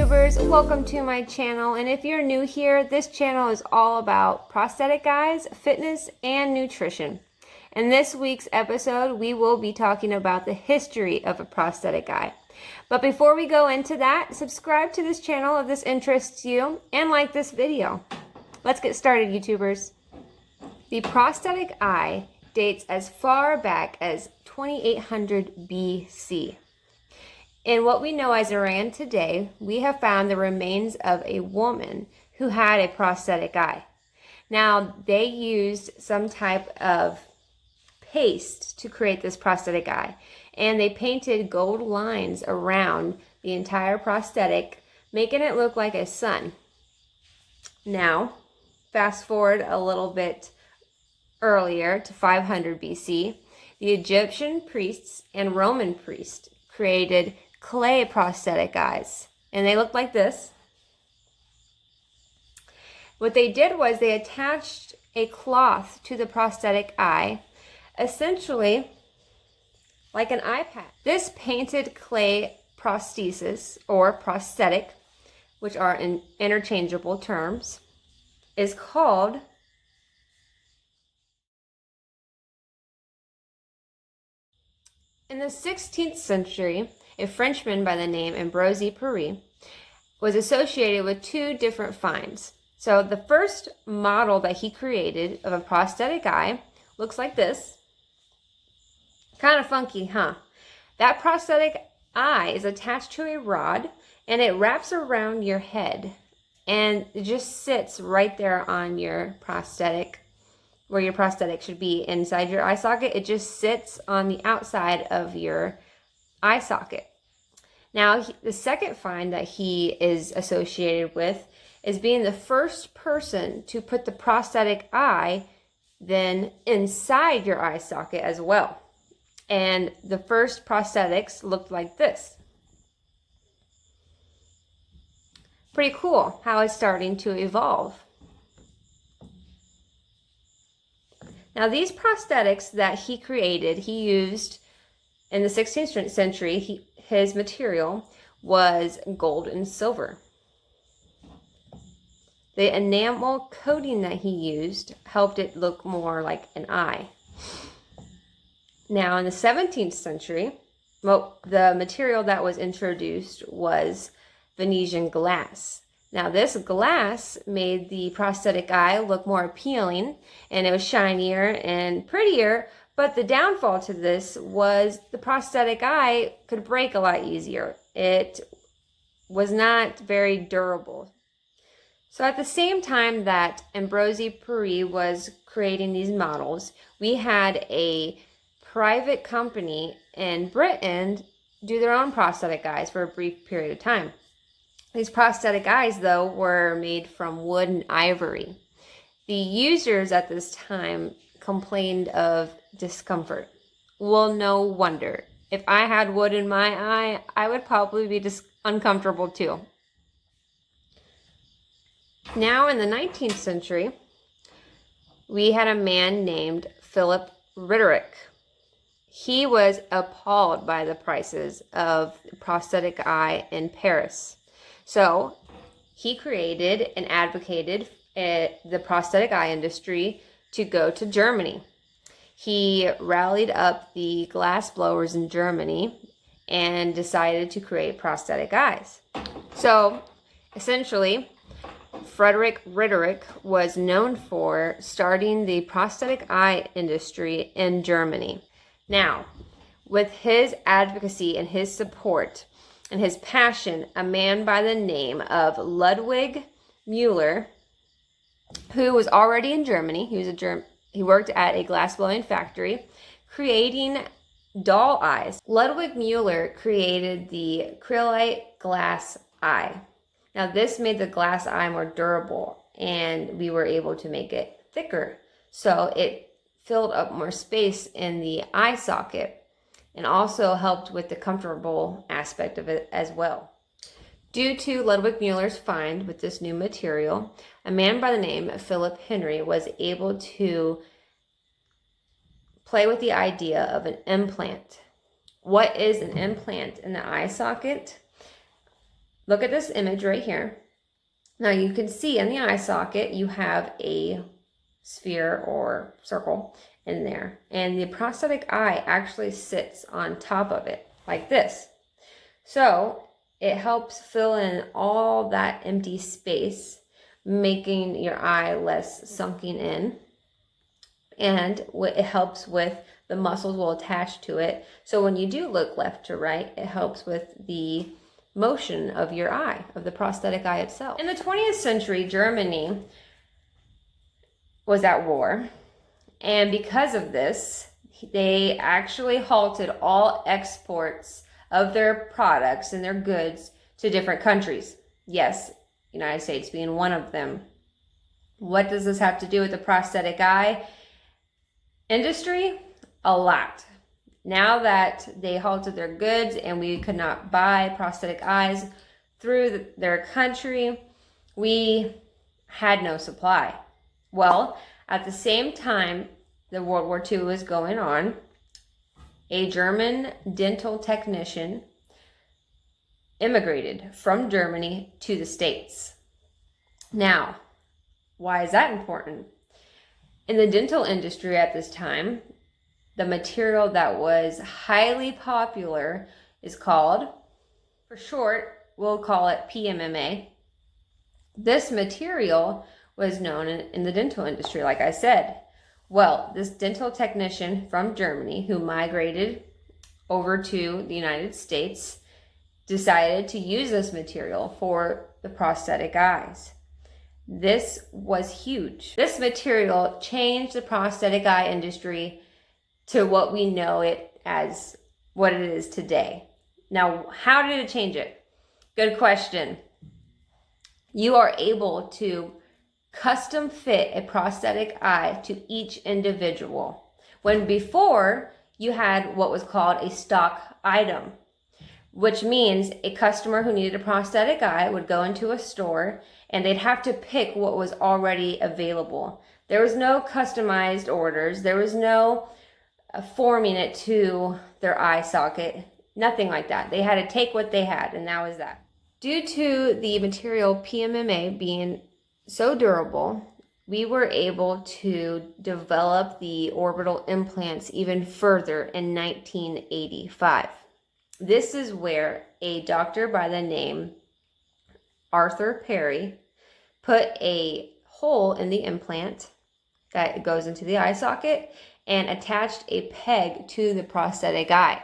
YouTubers, welcome to my channel, and if you're new here, this channel is all about prosthetic guys, fitness, and nutrition. In this week's episode, we will be talking about the history of a prosthetic eye. But before we go into that, subscribe to this channel if this interests you, and like this video. Let's get started, YouTubers. The prosthetic eye dates as far back as 2800 BC. In what we know as Iran today, we have found the remains of a woman who had a prosthetic eye. Now, they used some type of paste to create this prosthetic eye, and they painted gold lines around the entire prosthetic, making it look like a sun. Now, fast forward a little bit earlier to 500 BC, the Egyptian priests and Roman priests created clay prosthetic eyes, and they looked like this. What they did was they attached a cloth to the prosthetic eye, essentially like an eye patch. This painted clay prosthesis or prosthetic, which are interchangeable terms, is called in the 16th century. A Frenchman by the name Ambroise Paré was associated with two different finds. So the first model that he created of a prosthetic eye looks like this. Kind of funky, huh? That prosthetic eye is attached to a rod, and it wraps around your head, and it just sits right there on your prosthetic, where your prosthetic should be inside your eye socket. It just sits on the outside of your eye socket. Now, the second find that he is associated with is being the first person to put the prosthetic eye then inside your eye socket as well. And the first prosthetics looked like this. Pretty cool how it's starting to evolve. Now, these prosthetics that he created, he used in the 16th century. His material was gold and silver. The enamel coating that he used helped it look more like an eye. Now, in the 17th century, the material that was introduced was Venetian glass. Now, this glass made the prosthetic eye look more appealing, and it was shinier and prettier. But the downfall to this was the prosthetic eye could break a lot easier. It was not very durable. So at the same time that Ambroise Paré was creating these models, we had a private company in Britain do their own prosthetic eyes for a brief period of time. These prosthetic eyes, though, were made from wood and ivory. The users at this time complained of discomfort. Well, no wonder. If I had wood in my eye, I would probably be uncomfortable too. Now, in the 19th century, we had a man named Philip Ritterick. He was appalled by the prices of the prosthetic eye in Paris. So he created and advocated the prosthetic eye industry to go to Germany. He rallied up the glass blowers in Germany and decided to create prosthetic eyes. So essentially, Frederick Ritterick was known for starting the prosthetic eye industry in Germany. Now, with his advocacy and his support and his passion, a man by the name of Ludwig Müller, who was already in Germany, he worked at a glass-blowing factory, creating doll eyes. Ludwig Müller created the acrylite glass eye. Now, this made the glass eye more durable, and we were able to make it thicker. So it filled up more space in the eye socket and also helped with the comfortable aspect of it as well. Due to Ludwig Müller's find with this new material, a man by the name of Philip Henry was able to play with the idea of an implant. What is an implant in the eye socket? look at this image right here. Now you can see in the eye socket, you have a sphere or circle in there. And the prosthetic eye actually sits on top of it like this. So it helps fill in all that empty space, making your eye less sunken in. And it helps with the muscles will attach to it. So when you do look left to right, it helps with the motion of your eye, of the prosthetic eye itself. In the 20th century, Germany was at war. And because of this, they actually halted all exports of their products and their goods to different countries. Yes, United States being one of them. What does this have to do with the prosthetic eye industry? A lot. Now that they halted their goods and we could not buy prosthetic eyes through their country, we had no supply. Well, at the same time the World War II was going on, a German dental technician immigrated from Germany to the States. Now, why is that important? In the dental industry at this time, the material that was highly popular is called, for short, we'll call it PMMA. This material was known in the dental industry, like I said. Well, this dental technician from Germany who migrated over to the United States decided to use this material for the prosthetic eyes. This was huge. This material changed the prosthetic eye industry to what we know it as, what it is today. Now, how did it change it? Good question. You are able to custom fit a prosthetic eye to each individual. When before, you had what was called a stock item, which means a customer who needed a prosthetic eye would go into a store and they'd have to pick what was already available. There was no customized orders. There was no forming it to their eye socket. Nothing like that. They had to take what they had, and that was that. Due to the material PMMA being so durable, we were able to develop the orbital implants even further in 1985. This is where a doctor by the name Arthur Perry put a hole in the implant that goes into the eye socket and attached a peg to the prosthetic eye.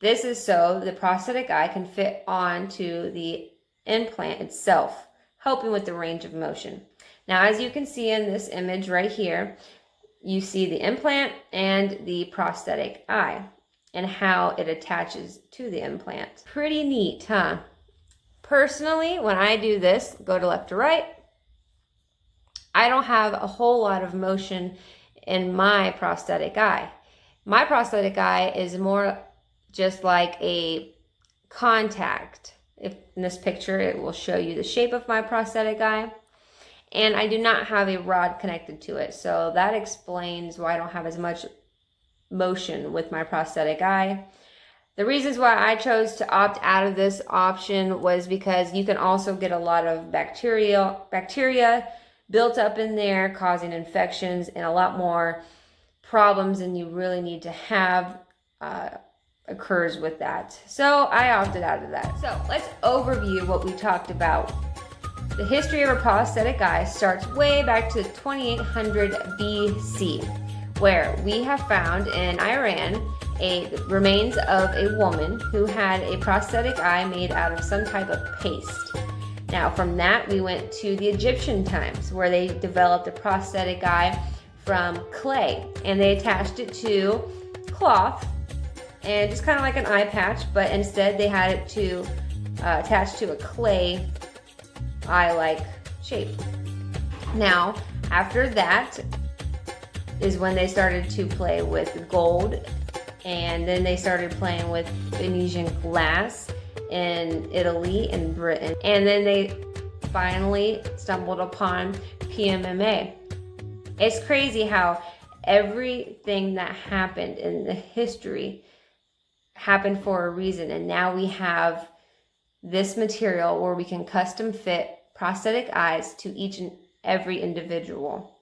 This is so the prosthetic eye can fit onto the implant itself, helping with the range of motion. Now, as you can see in this image right here, you see the implant and the prosthetic eye and how it attaches to the implant. Pretty neat, huh? Personally, when I do this, go to left to right, I don't have a whole lot of motion in my prosthetic eye. My prosthetic eye is more just like a contact. If in this picture, it will show you the shape of my prosthetic eye. And I do not have a rod connected to it. So that explains why I don't have as much motion with my prosthetic eye. The reasons why I chose to opt out of this option was because you can also get a lot of bacteria built up in there, causing infections and a lot more problems than you really need to have occurs with that. So I opted out of that. So let's overview what we talked about. The history of a prosthetic eye starts way back to 2800 BC, where we have found in Iran remains of a woman who had a prosthetic eye made out of some type of paste. Now from that we went to the Egyptian times, where they developed a prosthetic eye from clay, and they attached it to cloth and just kind of like an eye patch, but instead they had it to attach to a clay eye-like shape. Now after that is when they started to play with gold, and then they started playing with Venetian glass in Italy and Britain, and then they finally stumbled upon PMMA. It's crazy how everything that happened in the history happened for a reason, and now we have this material where we can custom fit prosthetic eyes to each and every individual,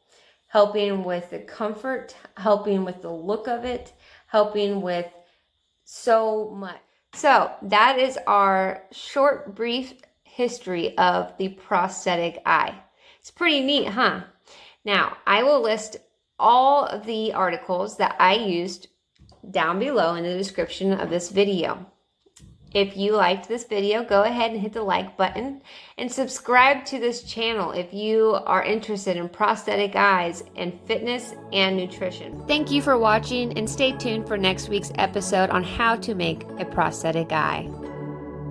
helping with the comfort, helping with the look of it, helping with so much. So that is our short, brief history of the prosthetic eye. It's pretty neat, huh? Now, I will list all of the articles that I used down below in the description of this video. If you liked this video, go ahead and hit the like button and subscribe to this channel if you are interested in prosthetic eyes and fitness and nutrition. Thank you for watching, and stay tuned for next week's episode on how to make a prosthetic eye.